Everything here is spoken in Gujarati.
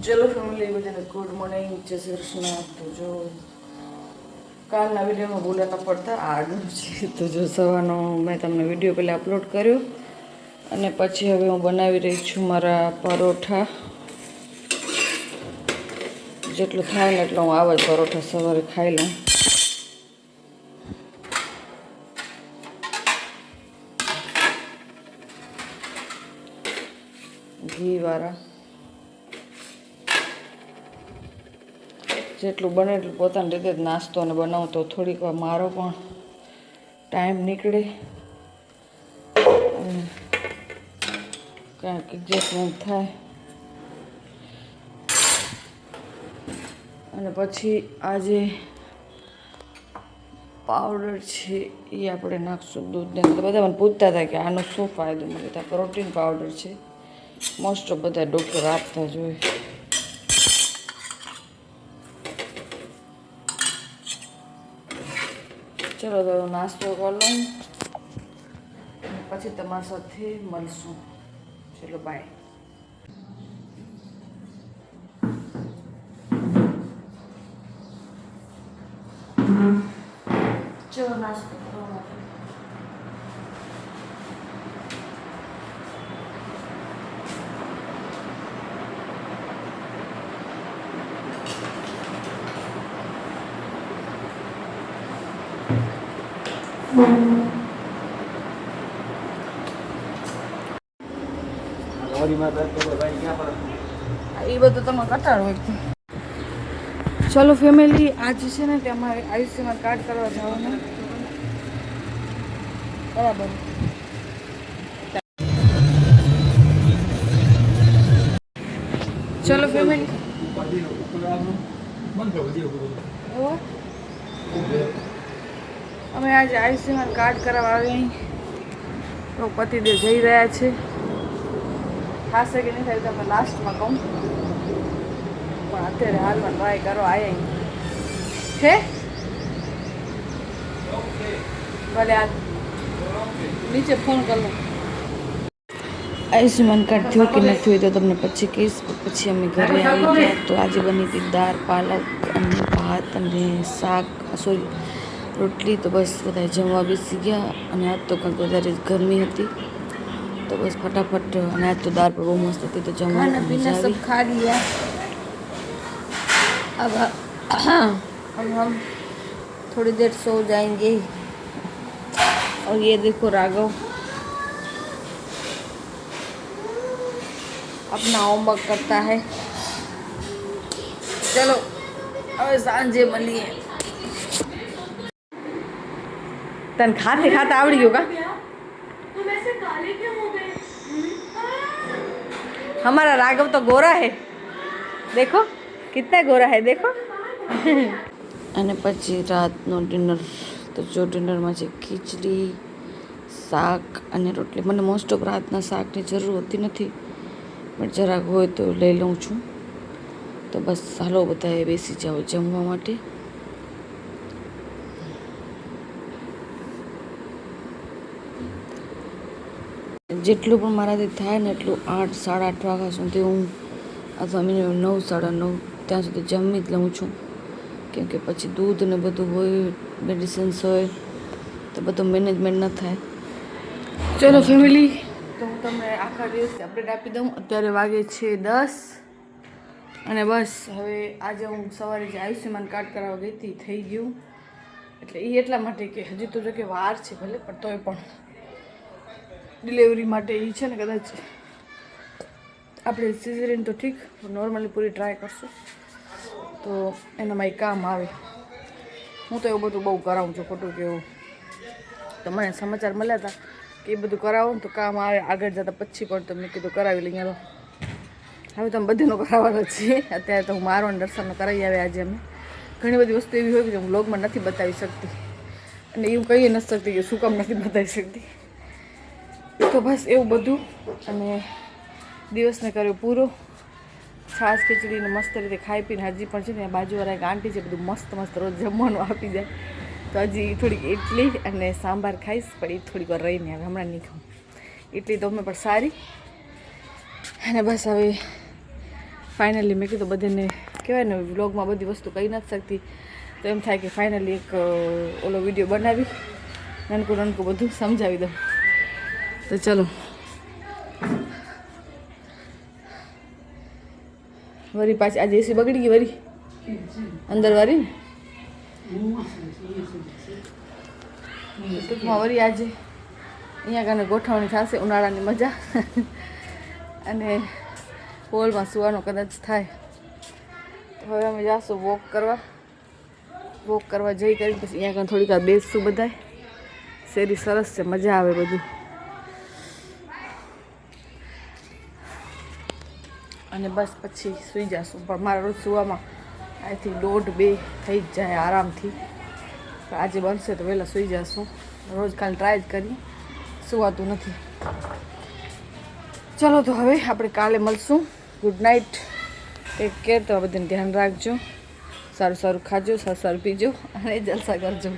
ચલો ફેમિલી બધાને ગુડ મોર્નિંગ, જય શ્રી કૃષ્ણ. તો જો કાલના વિડીયોમાં ભૂલા ન પડતા આજનું છે. તો જો સવારનો મેં તમને વિડીયો પહેલાં અપલોડ કર્યો અને પછી હવે હું બનાવી રહી છું મારા પરોઠા. જેટલું થાય ને એટલું હું આવા જ પરોઠા સવારે ખાઈ લઉં. ઘીવાળા જેટલું બને એટલું પોતાની રીતે જ નાસ્તો અને બનાવું તો થોડીક વાર મારો પણ ટાઈમ નીકળે અને કાંઈક એડજસ્ટમેન્ટ થાય. અને પછી આજે પાવડર છે એ આપણે નાખશું દૂધને. તો બધા મને પૂછતા હતા કે આનો શું ફાયદો મળે. તો પ્રોટીન પાવડર છે, મોસ્ટ ઓફ બધા ડૉક્ટર આપતા જ હોય. ચલો તો નાસ્તો કરી લઉં પછી તમારી સાથે મળશું. ચલો બાય. ચલો નાસ્તો કરવા એ બધું તમે કટાડો એક. ચલો ફેમિલી, આજે છે ને કે અમારે આયુષ્યમાન કાર્ડ કરવા જવાનું. બરાબર. ચલો ફેમિલી, અમે આજે આયુષ્યમાન કાર્ડ કરાવવા આવી. તો પતિદેવ જઈ રહ્યા છે. થશે કે નહીં થાય તમે લાસ્ટમાં કહું, પણ અત્યારે હાલમાં ટ્રાય કરો. આયા છે ભલે આ નીચે ફોન કરી લો. આયુષ્યમાન કાર્ડ થયું કે નથી હોય તો તમને પછી કહીશ. પછી અમે ઘરે આવી ગયા. તો આજે બની હતી દાળ, પાલક અને ભાત અને શાક, સોરી રોટલી. તો બસ બધા જમવા બેસી ગયા. અને આજ તો કંઈક વધારે ગરમી હતી તો બસ फटाफट. અને આજ તો દાળ પણ બહુ મસ્ત હતી. તો जमाना पीना सब खा लिया. अब हम थोड़ी देर सो जाएंगे. और ये देखो राघव अपना होमवर्क करता है. चलो હવે સાંજે મળીએ. તને ખાતે ખાતે આવડી ગયું કા? हमारा राघव तो गोरा है, देखो कितना गोरा है, देखो. અને પછી રાતનો ડિનર. તો જો ડિનરમાં છે ખીચડી, શાક અને રોટલી. મને મોસ્ટ ઓફ રાતના શાકની જરૂર હોતી નથી, પણ જરાક હોય તો લઈ લઉં છું. તો બસ હાલો બધાએ બેસી જાઓ જમવા માટે. જેટલું પણ મારાથી થાય ને એટલું 8, 8:30 વાગ્યા સુધી હું, અથવા મિનિમમ 9, 9:30 ત્યાં સુધી જમી જ લઉં છું. કેમ કે પછી દૂધ ને બધું હોય, મેડિસિન્સ હોય, તો બધું મેનેજમેન્ટ ન થાય. ચલો ફેમિલી, તો હું તમને આખા દિવસની અપડેટ આપી દઉં. અત્યારે વાગે છે 10 અને બસ હવે આજે હું સવારે જે આયુષ્યમાન કાર્ડ કરાવવા ગઈ હતી થઈ ગયું. એટલે એ એટલા માટે કે હજી તો જો કે વાર છે ભલે, પણ તોય પણ ડિલિવરી માટે એ છે ને કદાચ આપણે સિઝેરિયન તો ઠીક, નોર્મલી પૂરી ટ્રાય કરશું તો એનામાં એ કામ આવે. હું તો એવું બધું બહુ કરાવું છું, ખોટું કે એવું. તો મને સમાચાર મળ્યા હતા કે એ બધું કરાવો ને તો કામ આવે આગળ જતાં. પછી પણ તો મેં કીધું કરાવી લઈએ. હવે તમે બધીનો કરાવવાનો છીએ. અત્યારે તો હું મારો અને દર્શનનો કરાવી આવે. આજે અમે ઘણી બધી વસ્તુ એવી હોય કે હું વ્લોગમાં નથી બતાવી શકતી, અને એવું કહી નથી શકતી કે શું કામ નથી બતાવી શકતી. તો બસ એવું બધું. અને દિવસને કર્યો પૂરો. છાશ ખીચડીને મસ્ત રીતે ખાઈ પીને હજી પણ છે ને બાજુવાળા એક આંટી છે બધું મસ્ત મસ્ત રોજ જમવાનું આપી જાય. તો હજી થોડીક ઇડલી અને સાંભાર ખાઈશ, પણ એ થોડીક વાર રહીને આવે, હમણાં નહીં ખાઉં. ઇડલી તો અમે પણ સારી. અને બસ હવે ફાઇનલી મેં કીધું બધાને કહેવાય ને વ્લોગમાં બધી વસ્તુ કહી નથી શકતી, તો એમ થાય કે ફાઇનલી એક ઓલો વિડીયો બનાવી નાનકું બધું સમજાવી દઉં. તો ચલો વરી પાછી આજે એસી બગડી ગઈ વરી અંદર વારી ને ટૂંકમાં વરી આજે અહીંયા કાને ગોઠવણી થશે ઉનાળાની મજા અને હોલમાં સુવાનો કદાચ થાય. તો હવે અમે જાશું વોક કરવા જઈ કરી પછી અહીંયા કાને થોડીક વાર બેસશું બધાય. શેરી સરસ છે, મજા આવે બધું. અને બસ પછી સૂઈ જશું. પણ મારા રોજ સુવામાં આઈ થિંક 1.5-2 થઈ જ જાય આરામથી. આજે બનશે તો વહેલા સૂઈ જશું. રોજ ખાલી ટ્રાય જ કરીએ, સુવાતું નથી. ચલો તો હવે આપણે કાલે મળશું. Good night, take care. તો આ બધાને ધ્યાન રાખજો, સારું ખાજો, સારું પીજો અને જલસા કરજો.